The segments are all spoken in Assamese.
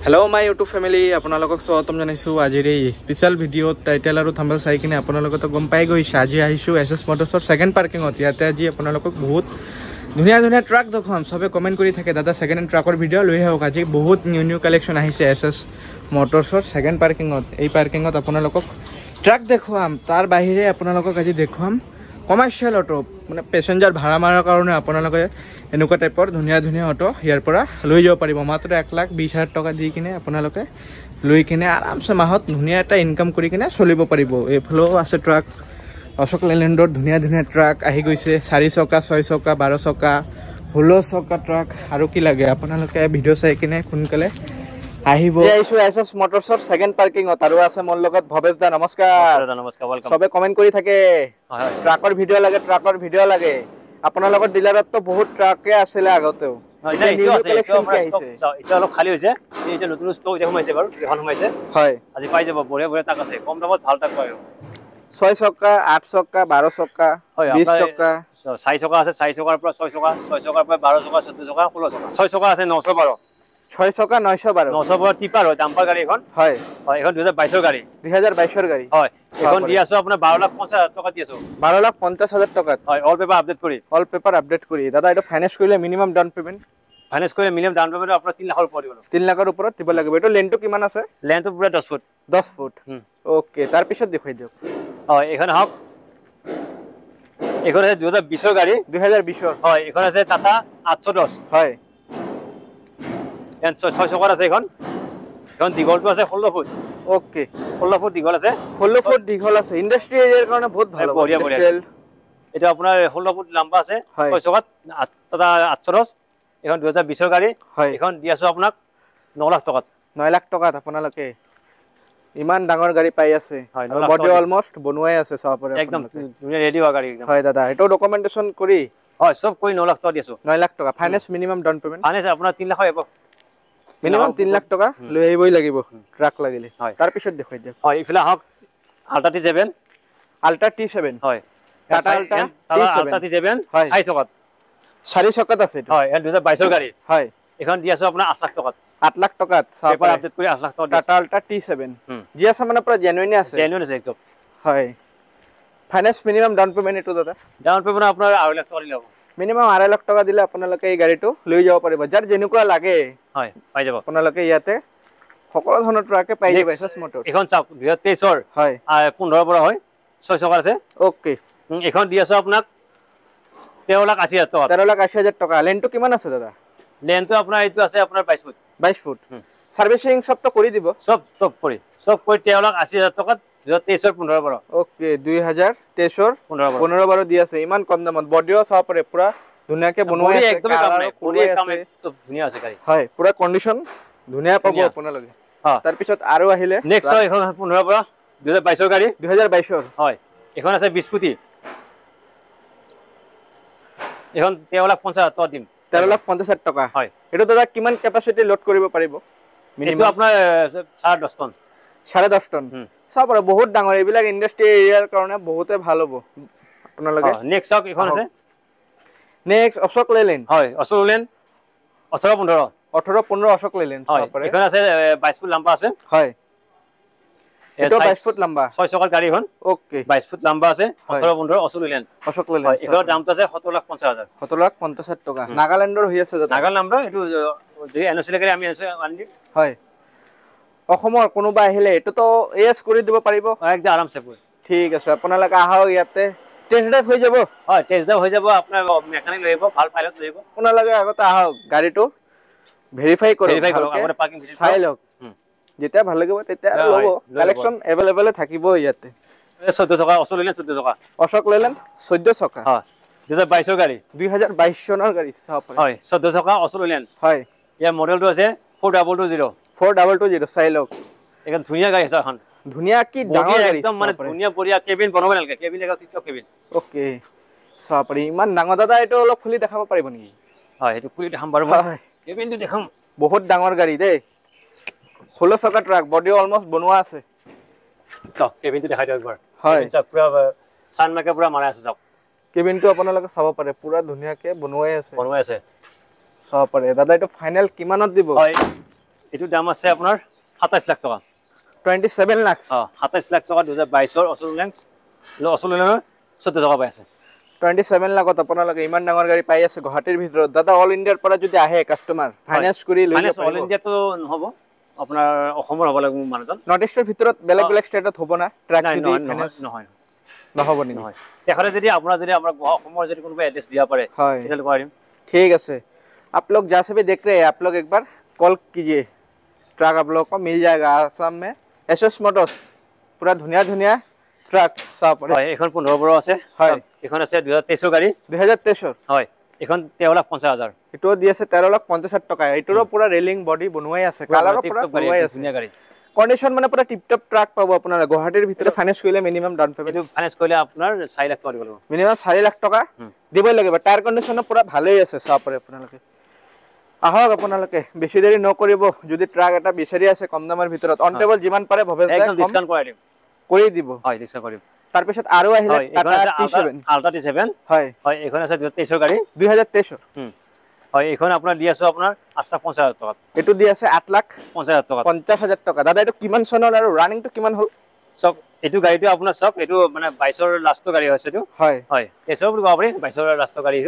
हेलो माय यूट्यूब फैमिली আপোনালোকক স্বাগতম জনাইছো আজিৰ এই স্পেশাল ভিডিও টাইটেল আৰু থাম্বনেল চাই কিনে আপোনালোকক তো গম পাই গৈছে আজি আহিছো এসএস মোটৰছৰ সেকেন্ড পাৰ্কিংত ইয়াতে আজি আপোনালোকক বহুত ধুনিয়া ধুনিয়া ট্ৰাক দেখাম সবে কমেন্ট কৰি থাকে দাদা সেকেন্ড হ্যান্ড ট্ৰাকৰ ভিডিও লৈ আহক আজি বহুত নিউ কালেকশন আহিছে এসএস মোটৰছৰ সেকেন্ড পাৰ্কিংত এই পাৰ্কিংত আপোনালোকক ট্ৰাক দেখাম তাৰ বাহিৰে আপোনালোকক আজি দেখাম কমাৰ্শিয়াল অটো মানে প্যাসেঞ্জাৰ ভাড়া মাৰাৰ কাৰণে আপোনালোকে এনেকুৱা টাইপৰ ধুনিয়া ধুনিয়া অটো ইয়াৰ পৰা লৈ যাব পাৰিব মাত্ৰ 1,20,000 টকা দি কিনে আপোনালোকে লৈ কিনে আৰামছে মাহত ধুনিয়া এটা ইনকাম কৰি কিনে চলিব পাৰিব এফলো আছে ট্ৰাক অশোক লেলেণ্ডৰ ধুনিয়া ধুনিয়া ট্ৰাক আহি গৈছে 4 চকা 6 চকা 12 চকা 16 চকা ট্ৰাক আৰু কি লাগে আপোনালোকে ভিডিও চাই কিনে সোনকালে আহিব আইছো এসএস মোটৰছৰ সেকেন্ড পাৰ্কিংত আৰু আছে মোৰ লগত ভৱেশ দা নমস্কাৰ वेलकम সবে কমেন্ট কৰি থাকে ট্ৰাকৰ ভিডিও লাগে আপোনালোকৰ ডিলাৰত তো বহুত ট্ৰাকে আছিল আগতেও এটা অলপ খালি হৈছে এইটা নতুন ষ্টক যে সোমাইছে বাৰু এখন সোমাইছে হয় আজি পাই যাব বঢ়িয়া ট্ৰাক আছে কম দামত ভাল ট্ৰাক পায় 6 চকা 8 চকা 12 চকা 20 চকা 4 চকা আছে 4 চকাৰ পৰা 6 চকা 6 চকাৰ পৰা 12 চকা 14 চকা 16 চকা 6 চকা আছে 912 6 চকা 912 টিপাৰ হয় ডাম্পাৰ গাড়ী এখন হয় হয় এখন 2022 ৰ গাড়ী 2022 ৰ গাড়ী হয় এখন দি আছো আপোনাৰ 12,50,000 টকা দি আছো 12,50,000 টকা হয় অল পেপাৰ আপডেট কৰি দাদা এটা ফাইনান্স কৰিলে মিনিমাম ডাউন পেমেন্ট আপোনাৰ 3 লাখৰ ওপৰত দিব 3 লাখৰ ওপৰত দিব লাগিব এটো লেনটো কিমান আছে লেনটো পুৰা 10 ফুট ওকে তাৰ পিছত দেখাই দিওক হয় এখন হক এখন আছে 2020 ৰ গাড়ী 2020 ৰ হয় এখন আছে টাটা 810 হয় এন 6 চকাৰ আছে এখন দীঘলটো আছে 16 ফুট ওকে 16 ফুট দীঘল আছে 16 ফুট দীঘল আছে ইন্ডাস্ট্ৰি এৰিয়াৰ কাৰণে বহুত ভাল বঢ়িয়া এটা আপোনাৰ 16 ফুট লম্বা আছে 6 চকাত টাটা 810 এখন 2020 ৰ গাড়ী এখন দি আছো আপোনাক 9 লাখ টকাত 9 লাখ টকাত আপোনালোকে ইমান ডাঙৰ গাড়ী পাই আছে বডি অলমোস্ট বনুৱাই আছে সব পৰে একদম ধুনীয়া ৰেডি হোৱা গাড়ী একদম হয় দাদা এটো ডকুমেন্টেশন কৰি হয় সব কৰি 9 লাখ টকা দি আছো 9 লাখ টকা finance minimum down payment finance আপোনাৰ 3 লাখৰ এব মিনিমাম 3 লাখ টকা লৈ আহিবই লাগিব ট্ৰাক লাগিলে তাৰ পিছত দেখাই দিওক হয় ইফালে হক আল্ট্ৰা T7 হয় টাটা আল্ট্ৰা T7 হয় 6 চকাত 4 চকাত আছে হয় 2022 ৰ গাড়ী হয় এখন দি আছো আপোনাৰ 8 লাখ টকাত 8 লাখ টকাত পেপাৰ আপডেট কৰি 8 লাখ টকা টাটা আল্ট্ৰা T7 জি আছে মানে পুৰা জেনুইন আছে একদম হয় ফাইনান্স মিনিমাম ডাউন পেমেন্ট এটো দাদা ডাউন পেমেন্ট আপোনাৰ 2 লাখ টকা দিলে মিনিমাম 2 লাখ টকা দিলে আপোনালোকে এই গাড়ীটো লৈ যাব পাৰিব যাৰ যেনেকুৱা লাগে হয় পাই যাব আপোনালোকে ইয়াতে সকলো ধৰণৰ ট্ৰাকে পাই যাব এসএস মোটৰছ এখন চাওক 2023 ৰ হয় 15 পৰা হয় 6 চকাৰ আছে ওকে এখন দি আছো আপোনাক 13,80,000 টকা 13,80,000 টকা লেনটো কিমান আছে দাদা লেনটো আপোনাৰ এইটো আছে আপোনাৰ 22 ফুট সাৰ্ভিসিং সব তো কৰি দিব সব কৰি 13,80,000 টকা 2023 ৰ 15 পৰা ওকে 2023 ৰ 15 পৰা দি আছে ইমান কম দামত বডিও সব পৰে পুৰা ধুনিয়াকে বনোৱা আছে একদম কাম সব ধুনিয়া আছে গাড়ী হয় পুৰা কন্ডিশন ধুনিয়া পাব আপোনালোকে তাৰ পিছত আৰু আহিলে নেক্সট এখন 15 পৰা 2022 ৰ গাড়ী 2022 ৰ হয় এখন আছে 20 ফুটি এখন 13,50,000 টকা দিম 13,50,000 টকা হয় এটো দাদা কিমান ক্যাপাসিটি লোড কৰিব পাৰিব মিনিমাম আপোনাৰ 10.5 টন 10.5 টন সব বহুত ডাঙৰ এইবিলাক ইন্ডাস্ট্ৰি এৰিয়াৰ কাৰণে বহুতে ভাল হ'ব আপোনালোকে নেক্সট এখন আছে নেক্সট অশোক লেলেণ্ড হয় অশোক লেলেণ্ড 18-15 অশোক লেলেণ্ড সব এখন আছে 22 ফুট লম্বা আছে হয় এটো 22 ফুট লম্বা 6 চকাৰ গাড়ী এখন ওকে 22 ফুট লম্বা আছে 18-15 অশোক লেলেণ্ড এখনৰ দামটো আছে 17,50,000 17,50,000 টকা নাগালেণ্ডৰ হৈ আছে দাদা নাগালেণ্ড নাম্বাৰ এটো যে এনওসি লাগে আমি এনওসি আনি দিম হয় অসমৰ কোনোবা আহিলে এটো তো এস কৰি দিব পাৰিব একদম আৰামছে ঠিক আছে আপোনালোকে আহক ইয়াতে টেস্ট ড্ৰাইভ হৈ যাব হয় টেস্ট ড্ৰাইভ হৈ যাব আপোনাৰ মেকানিক লৈ আহিব ভাল পাইলট লৈ আহিব আপোনালোকে আগতে আহক গাড়ীটো ভেৰিফাই কৰক আগতে পাৰ্কিং চাই লওক যেতিয়া ভাল লাগিব তেতিয়া লব কালেকচন अवेलेबल থাকিব ইয়াতে 14 চকা অশোক লেলেণ্ড 14 চকা অশোক লেলেণ্ড 14 চকা হয় 2022 ৰ গাড়ী 2022 চনৰ গাড়ী চাওক হয় 14 চকা অশোক লেলেণ্ড হয় ইয়াৰ মডেলটো আছে 4220 চাই লওক এখন ধুনিয়া গাড়ী আছে এখন ধুনিয়া কি ডাঙৰ গাড়ী একদম মানে ধুনিয়া বঢ়িয়া কেবিন বনাব নালাগে কেবিন এটা টিপটপ কেবিন ওকে সাপৰি ইমান ডাঙৰ দাদা এটো অলপ খুলি দেখাব পাৰিব নেকি হয় এটো খুলি দেখাম বাৰু কেবিনটো দেখাম বহুত ডাঙৰ গাড়ী দেই 16 চকা ট্ৰাক বডি অলমোস্ট বনোৱা আছে তো কেবিনটো দেখাই দিও একবাৰ হয় পুৰা সানমাকে পুৰা মাৰা আছে চাওক কেবিনটো আপোনালোকে চাব পাৰে পুৰা ধুনিয়াকে বনোৱাই আছে চাব পাৰে দাদা এটো ফাইনাল কিমানত দিব হয় এইটো দাম আছে আপোনাৰ 27 লাখ টকা 27 লাখ 27 লাখ টকা 2022 অসুলেন্স 14 টকা পাই আছে 27 লাখত আপোনালোকে ইমান ডাঙৰ গাড়ী পাই আছে গুৱাহাটীৰ ভিতৰত দাদা অল ইণ্ডিয়াৰ পৰা যদি আহে কাস্টমাৰ ফাইনান্স কৰি লৈ যাব অল ইণ্ডিয়াটো নহব আপোনাৰ অসমৰ হ'ব লাগিব মানুহজন নৰ্থ ইষ্টৰ ভিতৰত বেলেগ বেলেগ ষ্টেটত হ'ব না ট্ৰাক যদি ফাইনান্স নহয় নহব নি নহয় তেখেতে যদি আপোনাৰ আমাৰ অসমৰ যদি কোনোবা এড্ৰেছ দিয়া পাৰে তেতিয়াহ'লে পাৰিম ठीक है आप लोग जहाँ से भी देख रहे हैं आप लोग एक बार कॉल कीजिए ट्रक आप लोग को मिल जाएगा आसाम में एसएस मोटर्स पूरा धुनिया धुनिया ट्रक सब এখন 15 বড় আছে হয় এখন আছে 2023 গাড়ী 2023 হয় এখন 13,50,000 এটো দি আছে 13,50,000 টাকা এটোৰ পুৰা ৰেলিং বডি বনোৱাই আছে কালাৰৰ পুৰা বনোৱাই আছে ধুনিয়া গাড়ী কন্ডিশন মানে পুৰা টিপ টপ ট্ৰাক পাব আপোনাৰা গুৱাহাটীৰ ভিতৰত ফাইনান্স কৰিলে মিনিমাম ডাউন পেমেন্ট এটো ফাইনান্স কৰিলে আপোনাৰ 4 লাখ টকা দিব লাগিব মিনিমাম 4 লাখ টকা দিবই লাগিব টায়াৰ কন্ডিশন পুৰা ভালেই আছে সাপৰে আপোনালোকে আহক আপোনালোকে বেছি দেৰি নকৰিব যদি ট্ৰাক এটা বিচাৰি আছে কম দামৰ ভিতৰত অন টেবল যিমান পাৰে ভৱেশ দা একদম ডিসকাউন্ট কৰাই দিম কৰি দিব হয় ডিসকাউন্ট কৰিম তাৰ পিছত আৰু আহিলে টাটা T7 আল্ট্ৰা T7 হয় হয় এখন আছে 2023 গাড়ী 2023 হয় এখন আপোনাৰ দি আছে আপোনাৰ 8,50,000 টাকা এটো দি আছে 8,50,000 টাকা 50,000 টাকা দাদা এটো কিমান চনৰ আৰু ৰানিং টো কিমান হল সব এটো গাড়ীটো আপোনাৰ সব এটো মানে 22 ৰ লাষ্টৰ গাড়ী হৈছে এটো হয় হয় 23 বুলি ক'ব পাৰি 22 ৰ লাষ্টৰ গাড়ী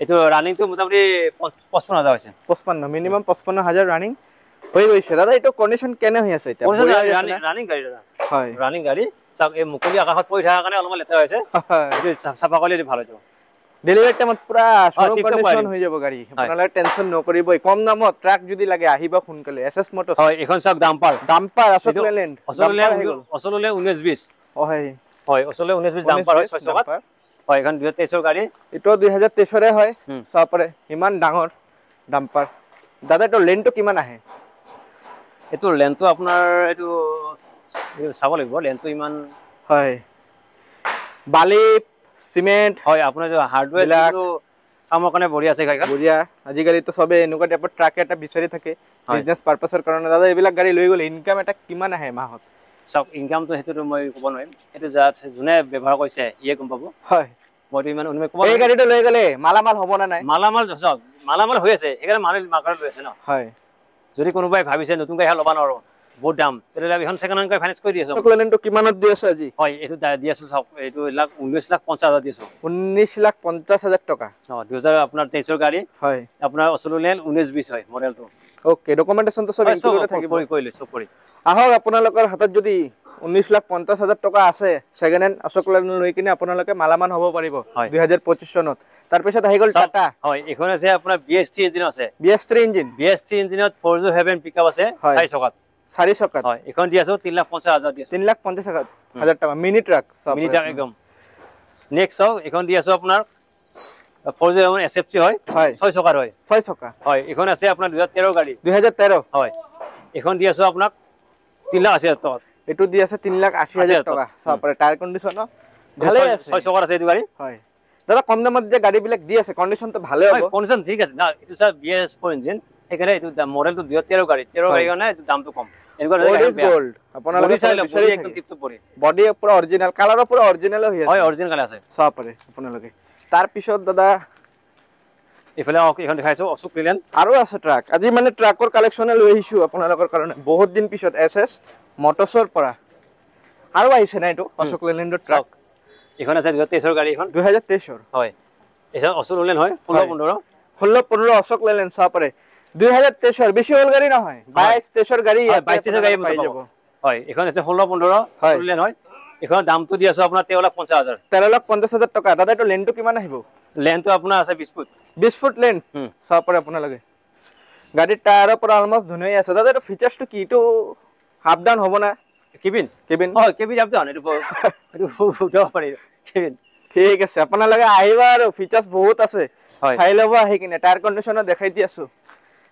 এটো ৰানিং টো মোটামুটি 55,000 হৈছে 55 মিনিমাম 55,000 ৰানিং হৈ গৈছে দাদা এটো কন্ডিশন কেনে হৈ আছে এটা ৰানিং গাড়ী দাদা হয় ৰানিং গাড়ী সব এই মুকলি আকাশত পৰি থকা কাৰণে অলপ লেতেৰা হৈছে এটো সাফা কৰিলে ভাল হৈ যাব ডেলিভাৰি টাইমত পুৰা শোৰুম কন্ডিশন হৈ যাব গাড়ী আপোনালোকে টেনশন নকৰিবই কম দামত ট্ৰাক যদি লাগে আহিবা সোনকালে এসএস মোটরস হয় এখন সব ডাম্পার আসলে 1920 হয় হয় আসলে 1920 ডাম্পার হয় 600 টাকা হয় এখন 2023 গাড়ী এটো 2023 ৰে হয় সাপৰে ইমান ডাঙৰ ডাম্পাৰ দাদা এটো লেনটো কিমান আহে এটো লেনটো আপোনাৰ এটো চাব লাগিব লেনটো ইমান হয় বালি সিমেন্ট হয় আপোনাৰ যে হাৰ্ডওয়্যাৰ কামৰ কাৰণে বঢ়িয়া আছে গাড়ী বঢ়িয়া আজিকালি তো সবে এনেকুৱা টাইপৰ ট্ৰাক এটা বিচাৰি থাকে বিজনেস পাৰপাসৰ কাৰণে দাদা এইবিলাক গাড়ী লৈ গলে ইনকাম এটা কিমান আহে মাহত সব ইনকামটো হেতুটো মই ক'ব নোৱাৰিম এটো জাত যোনে ব্যৱহাৰ কৰিছে ইয়ে গম পাব হয় মইটো ইমান অনুমে ক'ব এই গাড়ীটো লৈ গলে মালামাল হ'ব না নাই মালামাল হৈ আছে সেইকাৰণে মানুহ মাৰ্কেটত লৈ আছে ন হয় যদি কোনোবাই ভাবিছে নতুন গাড়ী ল'ব নোৱাৰো বহুত দাম তেতিয়াহ'লে এখন সেকেন্ড হেণ্ড ফাইনান্স কৰি দি আছো চকলেনটো কিমানত দি আছে আজি হয় এটো দি আছো সব এটো 19,50,000 দি আছো 19,50,000 টাকা 2000 আপোনাৰ 23 গাড়ী হয় আপোনাৰ অসলুলেন 1920 হয় মডেলটো ওকে ডকুমেন্টেশন তো সব ইনক্লুড থাকিব কৰিলে সব কৰি আহক আপোনালোকৰ হাতত যদি 19,50,000 টাকা আছে সেকেন্ড হেণ্ড অশোকলেন লৈ কিনে আপোনালোকে মালামান হ'ব পাৰিব 2025 চনত তাৰ পিছত আহি গল টাটা হয় এখন আছে আপোনাৰ BS3 ইঞ্জিন আছে BS3 ইঞ্জিনত 407 পিকআপ আছে 4 চকাত 4 চকাত হয় এখন দি আছো 3,50,000 দি আছো 3,50,000 টাকা মিনি ট্ৰাক মিনি ট্ৰাক একদম নেক্সট এখন দি আছো আপোনাৰ 407 SFC হয় 6 চকাৰ হয় 6 চকা হয় এখন আছে আপোনাৰ 2013 গাড়ী 2013 হয় এখন দি আছো আপোনাক 3,80,000 টাকা এটো দি আছে 3,80,000 টাকা সাপৰে টায়াৰ কন্ডিশন ভালে আছে 6 চকাৰ আছে এই গাড়ী হয় দাদা কম দামত যে গাড়ী বিলাক দি আছে কন্ডিশন তো ভালে হ'ব কন্ডিশন ঠিক আছে না এটো স্যার BS4 ইঞ্জিন এখানে এটো মডেলটো 2013 গাড়ী 13 গাড়ী মানে দামটো কম এনেকুৱা গোল্ড আপোনালোকে বিচাৰি একদম টিপ টপ পৰি বডি পুৰা অৰিজিনাল কালাৰ পুৰা অৰিজিনাল হৈ আছে হয় অৰিজিনাল কালাৰ আছে সাপৰে আপোনালোকে তাৰ পিছত দাদা ইফালে এখন দেখাইছো অশোক লেলেণ্ড আৰু আছে ট্ৰাক আজি মানে ট্ৰাকৰ কালেকচন লৈ আহিছো আপোনালোকৰ কাৰণে বহুত দিন পিছত এসএস মোটৰছৰ পৰা আৰু আহিছে না এটো অশোক লেলেণ্ডৰ ট্ৰাক এখন আছে 2023 গাড়ী এখন 2023 হয় এটা অশোক লেলেণ্ড হয় 16-15 অশোক লেলেণ্ড সাপৰে 2023 বেছি হল গাড়ী নহয় 22-23 গাড়ী 22-23 গাড়ী পাই যাব হয় এখন আছে 16-15 লেলেণ্ড হয় এখন দামটো দি আছে আপোনাৰ 13,50,000 13,50,000 টাকা দাদা এটো লেনটো কিমান আহিব লেনটো আপোনাৰ আছে 20 ফুট লেন সাপৰে আপোনালোকে গাড়ীৰ টায়াৰৰ পৰা অলমোস্ট ধুনীয়া আছে দাদা এটো ফিচাৰছটো কি এটো হাফ ডাউন হ'ব না কেবিন হয় কেবিন আপ ডাউন এটো ফুটো পাৰি কেবিন ঠিক আছে আপোনালোকে আহিবা আৰু ফিচাৰছ বহুত আছে চাই ল'ব আহি কিনে টায়াৰ কন্ডিশন দেখাই দি আছো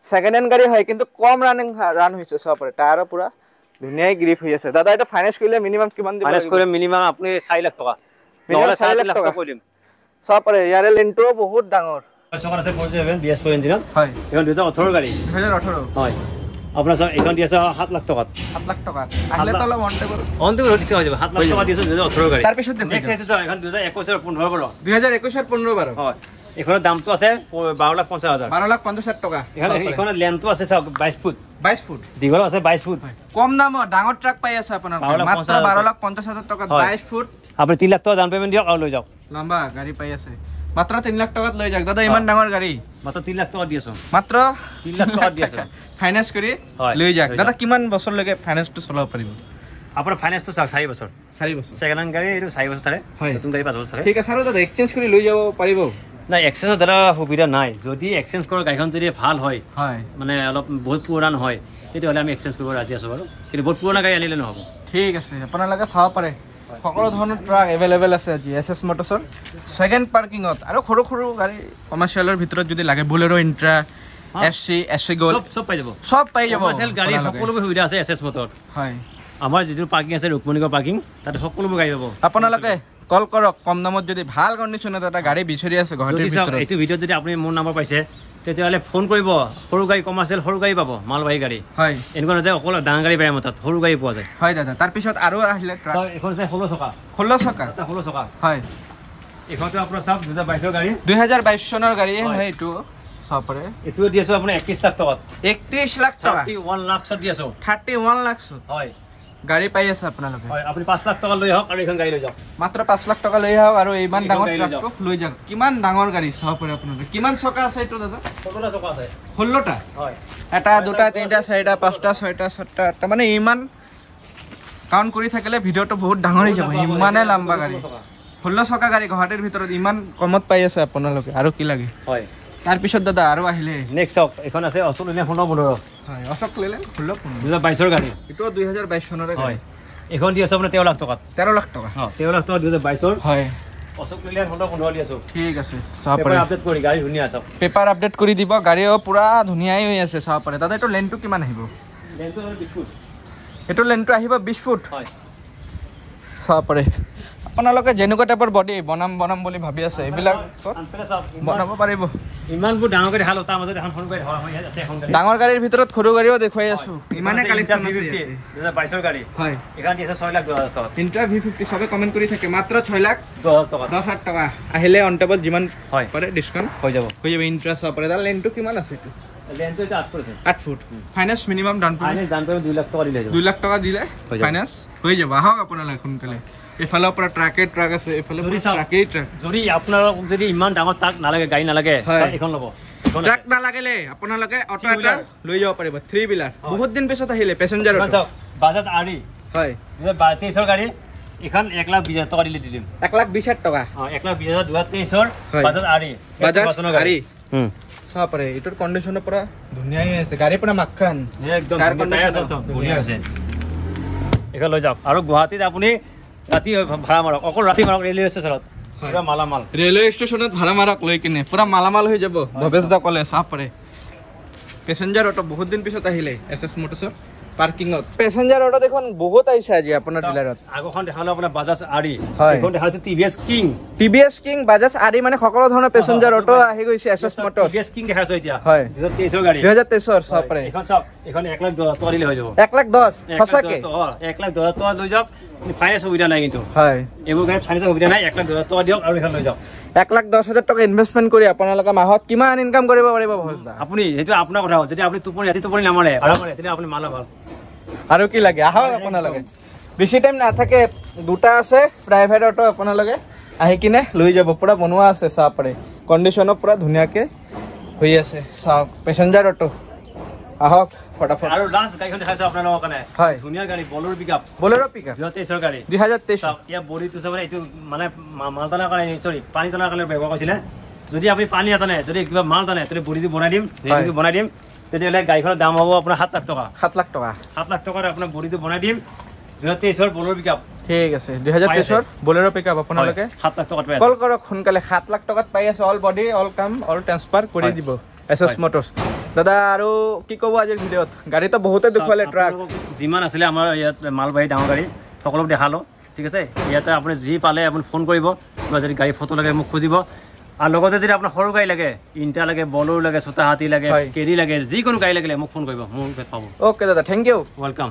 সেকেন্ড হেণ্ড গাড়ী হয় কিন্তু কম ৰান হৈছে সাপৰে টায়াৰৰ পৰা ধুনীয়া গ্ৰিপ হৈ আছে দাদা এটা ফাইনান্স কৰিলে মিনিমাম কিমান দিব ফাইনান্স কৰিলে মিনিমাম আপুনি 4 লাখ টকা নহলে 4 লাখ টকা কৈ দিম সাপৰে ইয়াৰে লেনটো বহুত ডাঙৰ চকাৰ আছে 47 BS4 ইঞ্জিনত হয় এখন 2018 গাড়ী 2018 হয় আপোনাৰ সব এখন দি আছে 7 লাখ টকা 7 লাখ টকা আহিলে তো অলপ অন টেবল ডিসকাউন্ট হৈ যাব 7 লাখ টকা দিছো 2018 গাড়ী তাৰ পিছত দেখো নেক্সট আছে এখন 2021 ৰ 15 বাৰ 2021 ৰ 15 বাৰ হয় এখনৰ দামটো আছে 12,50,000 12,50,000 টকা এখনৰ লেন্থটো আছে চাওক 22 ফুট 22 ফুট দীঘল আছে 22 ফুট কম দামত ডাঙৰ ট্ৰাক পাই আছে আপোনাৰ মাত্ৰ 12,50,000 টকা 22 ফুট আপুনি 3 লাখ টকা ডাউন পেমেন্ট দিয়ক আৰু লৈ যাওক লম্বা গাড়ী পাই আছে মাত্ৰ 3 লাখ টকাত লৈ যাওক দাদা ইমান ডাঙৰ গাড়ী মাত্ৰ 3 লাখ টকা দি আছো মাত্ৰ 3 লাখ টকা দি আছো ফাইনান্স কৰি লৈ যাওক দাদা কিমান বছৰলৈকে ফাইনান্সটো চলাব পাৰিব আপোনাৰ ফাইনান্সটো চাওক 4 বছৰ 4 বছৰ সেকেন্ড হ্যান্ড গাড়ী এটো 4 বছৰ থাকে নতুন গাড়ী 5 বছৰ থাকে ঠিক আছে আৰু দাদা এক্সচেঞ্জ কৰি লৈ যাব পাৰিব না এক্সচেঞ্জৰ দ্বাৰা সুবিধা নাই যদি এক্সচেঞ্জ কৰা গাড়ীখন যদি ভাল হয় মানে অলপ বহুত পুৰণা নহয় তেতিয়াহ'লে আমি এক্সচেঞ্জ কৰিব ৰাজি আছো বাৰু কিন্তু বহুত পুৰণা গাড়ী আনিলে নহ'ব ঠিক আছে আপোনালোকে চাব পাৰে সকলো ধৰণৰ ট্ৰাক এভেইলেবল আছে আজি এছএছ মটৰ্ছৰ সেকেন্ড পাৰ্কিঙত আৰু সৰু সৰু গাড়ী কমাৰ্চিয়েলৰ ভিতৰত যদি লাগে বুলেৰো ইন্ট্ৰা এছচি গোল্ড সব পাই যাব কমাৰ্চিয়েল গাড়ী সকলোবোৰ সুবিধা আছে এছএছ মটৰ হয় আমাৰ যিটো পাৰ্কিং আছে ৰুকমণিগড় পাৰ্কিং তাতে সকলোবোৰ গাড়ী পাব আপোনালোকে কল কৰক কম দামত যদি ভাল কণ্ডিশ্যনত এটা গাড়ী বিচাৰি আছে গুৱাহাটীৰ ভিতৰত এইটো ভিডিঅ'ত যদি আপুনি মোৰ নম্বৰ পাইছে তেতিয়াহ'লে ফোন কৰিব সৰু গাড়ী কমাৰ্চিয়েল সৰু গাড়ী পাব মালবাহী গাড়ী হয় এনেকুৱা নহয় যে অকল ডাঙৰ গাড়ী পায় আমাৰ তাত সৰু গাড়ী পোৱা যায় হয় দাদা তাৰপিছত আৰু আহিলে ট্ৰাক এখন আছে 16 চকা 16 চকা হয় এইখনটো আপোনাৰ সব 2022 গাড়ী 2022 চনৰ গাড়ী হয় এইটো সাপৰে এইটো দি আছো আপুনি 21 লাখ টকাত 31 লাখ টকা 31 লাখ দি আছো 31 লাখ হয় গাড়ী পাই আছে আপোনালোকে হয় আপুনি 5 লাখ টকা লৈ আহক আৰু এখন গাড়ী লৈ যাওক মাত্ৰ 5 লাখ টকা লৈ আহক আৰু ইমান ডাঙৰ ট্ৰাকটো লৈ যাওক কিমান ডাঙৰ গাড়ী সাপৰে আপোনালোকে কিমান চকা আছে এইটো দাদা 16টা চকা আছে 16টা হয় এটা দুটা তিনটা চাৰিটা পাঁচটা ছয়টা সাতটা আঠটা মানে ইমান কাউন্ট কৰি থাকিলে ভিডিঅ'টো বহুত ডাঙৰ হৈ যাব ইমানে লম্বা গাড়ী 16 চকা গাড়ী গুৱাহাটীৰ ভিতৰত ইমান কমত পাই আছে আপোনালোকে আৰু কি লাগে হয় তাৰপিছত দাদা আৰু আহিলে নেক্সট অক এখন আছে অশোক লেলেন 15 হয় অশোক লেলেন 2022 গাড়ী এটো 2022 চনৰ গাড়ী হয় এখন দি আছে আপোনাৰ 13 লাখ টকা 13 লাখ টকা হয় 13 লাখ টকা 2022 হয় অশোক লেলেন 15 দি আছে ঠিক আছে চাপ পেপাৰ আপডেট কৰি গাড়ী ধুনীয়া আছে পেপাৰ আপডেট কৰি দিব গাড়ীও পুৰা ধুনীয়াই হৈ আছে চাপ পাৰে দাদা এটো লেনটো কিমান আহিব লেনটো 20 ফুট এটো লেনটো আহিব 20 ফুট হয় চাপ পাৰে আপোনালোকে যেনেকুৱা টাইপৰ বডি বনাম বুলি ভাবি আছে এইবিলাক বনাব পাৰিব ইমানবোৰ ডাঙৰ গাড়ী হাল তাৰ মাজত এখন ফোন কৰি আছে এখন গাড়ী ডাঙৰ গাড়ীৰ ভিতৰত সৰু গাড়ীও দেখুৱাই আছো ইমানে কালেকচন আছে 2022 গাড়ী হয় এখান দিছে 6 লাখ 10 টকা ইন্ট্ৰা V50 সবে কমেন্ট কৰি থাকে মাত্ৰ 6 লাখ 10 টকা 10 টকা আহিলে অন টেবল যিমান হয় পাৰে ডিসকাউন্ট হৈ যাব ইন্ট্ৰা সব পাৰে তাৰ লেনটো কিমান আছে এইটো লেনটো 8 foot finance minimum down payment 2 lakh টকা দিলে 2 লাখ টকা দিলে ফাইনান্স হৈ যাব আহক আপোনালোকে সোনকালে এফালৰ পৰা ট্ৰাক আছে এফালে ট্ৰাক যদি আপোনালোক যদি ইমান ডাঙৰ ট্ৰাক নালাগে গাড়ী নালাগে এখন ল'ব ট্ৰাক নালাগিলে আপোনালোকে অটো এটা লৈ যাব পাৰিব 3 বিলাৰ বহুত দিন পিছত আহিলে পেছেঞ্জাৰ অটো বাজাজ আৰি হয় 2023 ৰ গাড়ী এখন 1,20,000 টকা দিলে দিম 1,20,000 টকা 1,20,000 2023 ৰ বাজাজ আৰি চাপ পাৰে এটোৰ কন্ডিশনৰ পৰা ধুনীয়াই আছে গাড়ী পৰা মাখন একদম ধুনীয়া আছে এখন লৈ যাওক আৰু গুৱাহাটীত আপুনি ৰাতি ভাড়া মাৰক অকল ৰাতি মাৰক ৰেলৱে ষ্টেচনত পুৰা মালামাল ৰেলৱে ষ্টেচনত ভাড়া মাৰক লৈ কিনে পুৰা মালামাল হৈ যাব ভৱেশ দা কলে চাপ পাৰে পেছেঞ্জাৰ অটো বহুত দিন পিছত আহিলে এছএছ মটৰ্ছৰ পাৰ্কিংত পেছেঞ্জাৰ অটো দেখোন বহুত আহিছে আজি আপোনাৰ ডিলাৰত আগখন দেখালো আপোনাৰ বাজাজ আৰি এখন দেখাইছে টিভিএছ কিং বাজাজ আৰি মানে সকলো ধৰণৰ পেছেঞ্জাৰ অটো আহি গৈছে এছএছ মটৰ্ছ টিভিএছ কিং দেখাইছে এতিয়া হয় 2023 ৰ গাড়ী 2023 ৰ চাপ পাৰে এখন চাপ এখন 1,10,000 টকা দিলে হৈ যাব 1,10,000 সঁচাকে 1,10,000 টকা লৈ যাওক ফাইনান্স সুবিধা নাই কিন্তু হয় এইবোৰ গাড়ী ফাইনান্স সুবিধা নাই 1,10,000 টকা দিয়ক আৰু এখন লৈ যাওক 1,10,000 টকা ইনভেষ্টমেন্ট কৰি আপোনালোকে মাহত কিমান ইনকাম কৰিব পাৰিব ভৱজদা আপুনি যেটো আপোনাৰ কথা যদি আপুনি ৰাতি টোপনি নামাৰে তেতিয়া আপুনি মালা ভাল আৰু কি লাগে আহক আপোনালোকে বেছি টাইম নাথাকে দুটা আছে প্ৰাইভেট অটো আপোনালোকে আহি কিনে লৈ যাব পুৰা বনোৱা আছে চাপ পাৰে কন্ডিশন পুৰা ধুনীয়াকে হৈ আছে চাওক পেছেঞ্জাৰ অটো আহক ফটাফট আৰু লাষ্ট গাড়ীখন দেখাইছো আপোনালোকৰ কাৰণে হয় ধুনীয়া গাড়ী বলেৰো পিকআপ 2023 ৰ গাড়ী 2023 ইয়া বডিটো সবৰে এইটো মানে মাল টানাৰ কাৰণে সৰি পানী টানাৰ কাৰণে ব্যৱহাৰ কৰিছিলে যদি আপুনি পানী আটানে যদি কিবা মাল টানে তেনে বডিটো বনাই দিম ৰেডিটো বনাই দিম তেতিয়াহ'লে গাড়ীখনৰ দাম হ'ব আপোনাৰ 7 লাখ টকা 7 লাখ টকা 7 লাখ টকাৰ আপোনাৰ বডিটো বনাই দিম 2023 ৰ বলেৰো পিকআপ ঠিক আছে 2023 ৰ বলেৰো পিকআপ আপোনালোকে 7 লাখ টকাত পাই কল কৰক সোনকালে 7 লাখ টকাত পাই আছে অল বডি অল কাম অল ট্ৰান্সফাৰ কৰি দিব এছএছ মটৰ্ছ দাদা আৰু কি ক'ব আজিৰ ভিডিঅ'ত গাড়ী তো বহুতে দেখুৱালে ট্ৰাক যিমান আছিলে আমাৰ ইয়াত মালবাহী ডাঙৰ গাড়ী সকলোক দেখালো ঠিক আছে ইয়াতে আপুনি যি পালে আপুনি ফোন কৰিব বা যদি গাড়ী ফটো লাগে মোক খুজিব আৰু লগতে যদি আপোনাৰ সৰু গাড়ী লাগে ইন্টা লাগে বলেৰো লাগে ছোটা হাতী লাগে কেৰি লাগে যিকোনো গাড়ী লাগিলে মোক ফোন কৰিব মোক পাব ওকে দাদা থ্যাংক ইউ ওয়েলকাম